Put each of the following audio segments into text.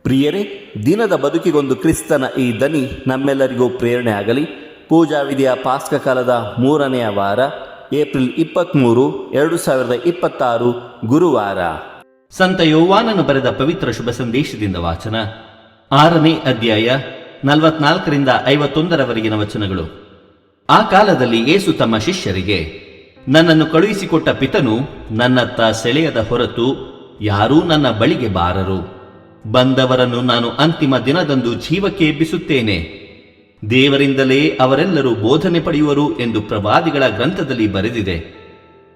ಪ್ರಿಯರೇ, ದಿನದ ಬದುಕಿಗೊಂದು ಕ್ರಿಸ್ತನ ಈ ದನಿ ನಮ್ಮೆಲ್ಲರಿಗೂ ಪ್ರೇರಣೆ ಆಗಲಿ. ಪೂಜಾ ವಿಧಿಯ ಪಾಸ್ಕ ಕಾಲದ 3ನೆಯ ವಾರ, ಏಪ್ರಿಲ್ 23, 2026 ಗುರುವಾರ. ಸಂತ ಯೋವಾನನು ಬರೆದ ಪವಿತ್ರ ಶುಭ ಸಂದೇಶದಿಂದ ವಾಚನ. 6ನೇ ಅಧ್ಯಾಯ 44ರಿಂದ 51ರವರೆಗಿನ ವಚನಗಳು. ಆ ಕಾಲದಲ್ಲಿ ಯೇಸು ತಮ್ಮ ಶಿಷ್ಯರಿಗೆ, ನನ್ನನ್ನು ಕಳುಹಿಸಿಕೊಟ್ಟ ಪಿತನು ನನ್ನತ್ತ ಸೆಳೆಯದ ಹೊರತು ಯಾರೂ ನನ್ನ ಬಳಿಗೆ ಬಾರರು. ಬಂದವರನ್ನು ನಾನು ಅಂತಿಮ ದಿನದಂದು ಜೀವಕ್ಕೆ ಎಬ್ಬಿಸುತ್ತೇನೆ. ದೇವರಿಂದಲೇ ಅವರೆಲ್ಲರೂ ಬೋಧನೆ ಪಡೆಯುವರು ಎಂದು ಪ್ರವಾದಿಗಳ ಗ್ರಂಥದಲ್ಲಿ ಬರೆದಿದೆ.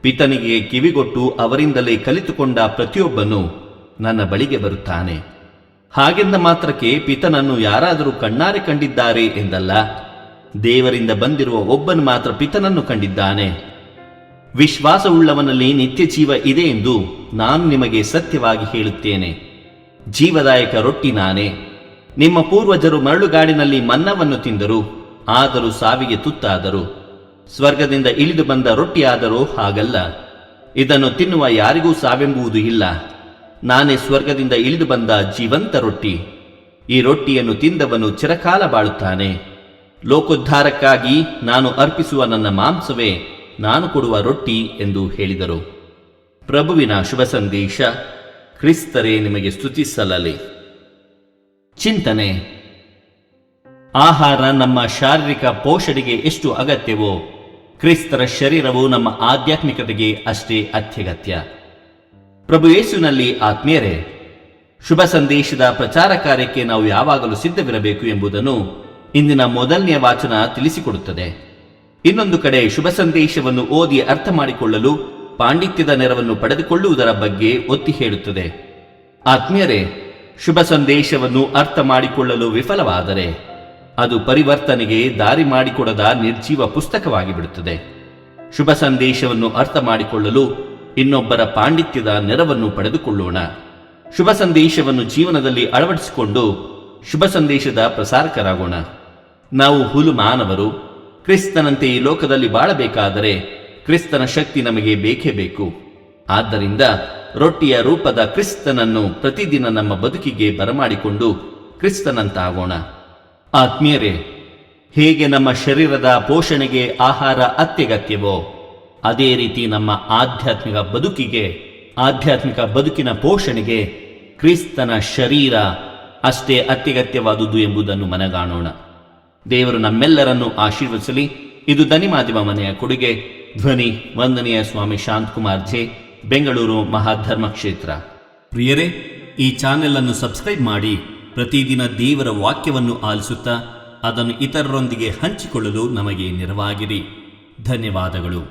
ಪಿತನಿಗೆ ಕಿವಿಗೊಟ್ಟು ಅವರಿಂದಲೇ ಕಲಿತುಕೊಂಡ ಪ್ರತಿಯೊಬ್ಬನು ನನ್ನ ಬಳಿಗೆ ಬರುತ್ತಾನೆ. ಹಾಗೆಂದ ಮಾತ್ರಕ್ಕೆ ಪಿತನನ್ನು ಯಾರಾದರೂ ಕಣ್ಣಾರೆ ಕಂಡಿದ್ದಾರೆ ಎಂದಲ್ಲ, ದೇವರಿಂದ ಬಂದಿರುವ ಒಬ್ಬನು ಮಾತ್ರ ಪಿತನನ್ನು ಕಂಡಿದ್ದಾನೆ. ವಿಶ್ವಾಸವುಳ್ಳವನಲ್ಲಿ ನಿತ್ಯ ಜೀವ ಇದೆ ಎಂದು ನಾನು ನಿಮಗೆ ಸತ್ಯವಾಗಿ ಹೇಳುತ್ತೇನೆ. ಜೀವದಾಯಕ ರೊಟ್ಟಿ ನಾನೇ. ನಿಮ್ಮ ಪೂರ್ವಜರು ಮರಳುಗಾಡಿನಲ್ಲಿ ಮನ್ನವನ್ನು ತಿಂದರು, ಆದರೂ ಸಾವಿಗೆ ತುತ್ತಾದರು. ಸ್ವರ್ಗದಿಂದ ಇಳಿದು ಬಂದ ರೊಟ್ಟಿಯಾದರೂ ಹಾಗಲ್ಲ. ಇದನ್ನು ತಿನ್ನುವ ಯಾರಿಗೂ ಸಾವೆಂಬುದು ಇಲ್ಲ. ನಾನೇ ಸ್ವರ್ಗದಿಂದ ಇಳಿದು ಬಂದ ಜೀವಂತ ರೊಟ್ಟಿ. ಈ ರೊಟ್ಟಿಯನ್ನು ತಿಂದವನು ಚಿರಕಾಲ ಬಾಳುತ್ತಾನೆ. ಲೋಕೋದ್ಧಾರಕ್ಕಾಗಿ ನಾನು ಅರ್ಪಿಸುವ ನನ್ನ ಮಾಂಸವೇ ನಾನು ಕೊಡುವ ರೊಟ್ಟಿ ಎಂದು ಹೇಳಿದರು. ಪ್ರಭುವಿನ ಶುಭ ಸಂದೇಶ. ಕ್ರಿಸ್ತರೇ ನಿಮಗೆ ಸ್ತುತಿಸಲಲಿ. ಚಿಂತನೆ. ಆಹಾರ ನಮ್ಮ ಶಾರೀರಿಕ ಪೋಷಣೆಗೆ ಎಷ್ಟು ಅಗತ್ಯವೋ, ಕ್ರಿಸ್ತರ ಶರೀರವು ನಮ್ಮ ಆಧ್ಯಾತ್ಮಿಕತೆಗೆ ಅಷ್ಟೇ ಅತ್ಯಗತ್ಯ. ಪ್ರಭು ಯೇಸುವಿನಲ್ಲಿ ಆತ್ಮೀಯರೇ, ಶುಭ ಸಂದೇಶದ ಪ್ರಚಾರ ಕಾರ್ಯಕ್ಕೆ ನಾವು ಯಾವಾಗಲೂ ಸಿದ್ಧವಿರಬೇಕು ಎಂಬುದನ್ನು ಇಂದಿನ ಮೊದಲನೆಯ ವಾಚನ ತಿಳಿಸಿಕೊಡುತ್ತದೆ. ಇನ್ನೊಂದು ಕಡೆ ಶುಭ ಸಂದೇಶವನ್ನು ಓದಿ ಅರ್ಥ ಮಾಡಿಕೊಳ್ಳಲು ಪಾಂಡಿತ್ಯದ ನೆರವನ್ನು ಪಡೆದುಕೊಳ್ಳುವುದರ ಬಗ್ಗೆ ಒತ್ತಿ ಹೇಳುತ್ತದೆ. ಆತ್ಮೀಯರೇ, ಶುಭ ಸಂದೇಶವನ್ನು ಅರ್ಥ ಮಾಡಿಕೊಳ್ಳಲು ವಿಫಲವಾದರೆ ಅದು ಪರಿವರ್ತನೆಗೆ ದಾರಿ ಮಾಡಿಕೊಡದ ನಿರ್ಜೀವ ಪುಸ್ತಕವಾಗಿ ಬಿಡುತ್ತದೆ. ಶುಭ ಸಂದೇಶವನ್ನು ಅರ್ಥ ಮಾಡಿಕೊಳ್ಳಲು ಇನ್ನೊಬ್ಬರ ಪಾಂಡಿತ್ಯದ ನೆರವನ್ನು ಪಡೆದುಕೊಳ್ಳೋಣ. ಶುಭ ಸಂದೇಶವನ್ನು ಜೀವನದಲ್ಲಿ ಅಳವಡಿಸಿಕೊಂಡು ಶುಭ ಸಂದೇಶದ ಪ್ರಸಾರಕರಾಗೋಣ. ನಾವು ಹುಲು ಮಾನವರು. ಕ್ರಿಸ್ತನಂತೆ ಈ ಲೋಕದಲ್ಲಿ ಬಾಳಬೇಕಾದರೆ ಕ್ರಿಸ್ತನ ಶಕ್ತಿ ನಮಗೆ ಬೇಕೇ ಬೇಕು. ಆದ್ದರಿಂದ ರೊಟ್ಟಿಯ ರೂಪದ ಕ್ರಿಸ್ತನನ್ನು ಪ್ರತಿದಿನ ನಮ್ಮ ಬದುಕಿಗೆ ಬರಮಾಡಿಕೊಂಡು ಕ್ರಿಸ್ತನಂತಾಗೋಣ. ಆತ್ಮೀಯರೇ, ಹೇಗೆ ನಮ್ಮ ಶರೀರದ ಪೋಷಣೆಗೆ ಆಹಾರ ಅತ್ಯಗತ್ಯವೋ, ಅದೇ ರೀತಿ ನಮ್ಮ ಆಧ್ಯಾತ್ಮಿಕ ಬದುಕಿನ ಪೋಷಣೆಗೆ ಕ್ರಿಸ್ತನ ಶರೀರ ಅಷ್ಟೇ ಅತ್ಯಗತ್ಯವಾದುದು ಎಂಬುದನ್ನು ಮನಗಾಣೋಣ. ದೇವರು ನಮ್ಮೆಲ್ಲರನ್ನು ಆಶೀರ್ವದಿಸಲಿ. ಇದು ದನಿ ಮಾಧ್ಯಮ ಮನೆಯ ಕೊಡುಗೆ. ಧ್ವನಿ ವಂದನೀಯ ಸ್ವಾಮಿ ಶಾಂತಕುಮಾರ್ ಜೆ, ಬೆಂಗಳೂರು ಮಹಾಧರ್ಮ ಕ್ಷೇತ್ರ. ಪ್ರಿಯರೇ, ಈ ಚಾನೆಲ್ ಅನ್ನು ಸಬ್ಸ್ಕ್ರೈಬ್ ಮಾಡಿ ಪ್ರತಿದಿನ ದೇವರ ವಾಕ್ಯವನ್ನು ಆಲಿಸುತ್ತಾ ಅದನ್ನು ಇತರರೊಂದಿಗೆ ಹಂಚಿಕೊಳ್ಳಲು ನಮಗೆ ನೆರವಾಗಿರಿ. ಧನ್ಯವಾದಗಳು.